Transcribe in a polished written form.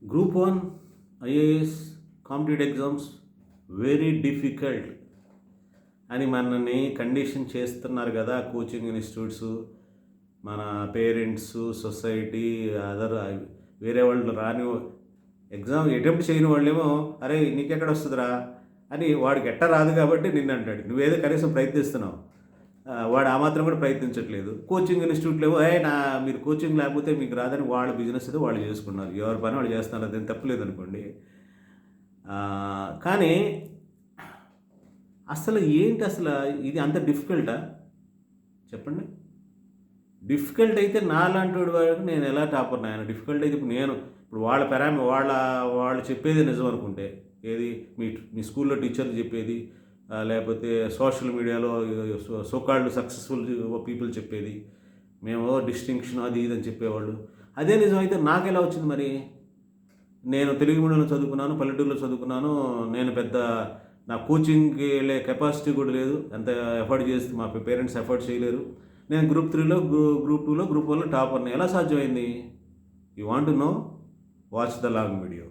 Group 1 IAS competitive exams very difficult అని మనల్ని condition చేస్తున్నారు కదా కోచింగ్ ఇన్స్టిట్యూట్స్, మన పేరెంట్స్, సొసైటీ, అదర్ వేరే వాళ్ళు రాని ఎగ్జామ్ అటెంప్ట్ చేయని వాళ్ళేమో అరే నీకెక్కడ వస్తుందిరా అని వాడికి ఎట్ట రాదు కాబట్టి నిన్ను అంటాడు. నువ్వేదో కనీసం ప్రయత్నిస్తున్నావు, వాడు ఆ మాత్రం కూడా ప్రయత్నించట్లేదు. కోచింగ్ ఇన్స్టిట్యూట్లు ఏమో మీరు కోచింగ్ లేకపోతే మీకు రాదని వాళ్ళ బిజినెస్ ఏదో వాళ్ళు చేసుకున్నారు, ఎవరి పని వాళ్ళు చేస్తున్నారు, అదేం తప్పలేదు అనుకోండి. కానీ అసలు ఏంటి, అసలు ఇది అంత డిఫికల్టా చెప్పండి? డిఫికల్ట్ అయితే నాలాంటి వాడికి నేను ఎలా టాపర్ నాయన? డిఫికల్ట్ అయితే ఇప్పుడు వాళ్ళ వాళ్ళు చెప్పేది నిజం అనుకుంటే, ఏది మీ స్కూల్లో టీచర్లు చెప్పేది, లేకపోతే సోషల్ మీడియాలో సోకాల్డ్ సక్సెస్ఫుల్ పీపుల్ చెప్పేది, మేము డిస్టింక్షన్ అది ఇది అని చెప్పేవాళ్ళు, అదే నిజమైతే నాకెలా వచ్చింది మరి? నేను తెలుగు మీడియంలో చదువుకున్నాను, పల్లెటూరులో చదువుకున్నాను, నేను పెద్ద నా కోచింగ్కి వెళ్ళే కెపాసిటీ కూడా లేదు, ఎంత ఎఫర్ట్ చేసి మా పేరెంట్స్ ఎఫర్ట్ చేయలేరు. నేను గ్రూప్ 3లో గ్రూప్ 2లో గ్రూప్ 1లో టాపర్ని. ఎలా సాధ్యమైంది? You want to know? Watch the long video.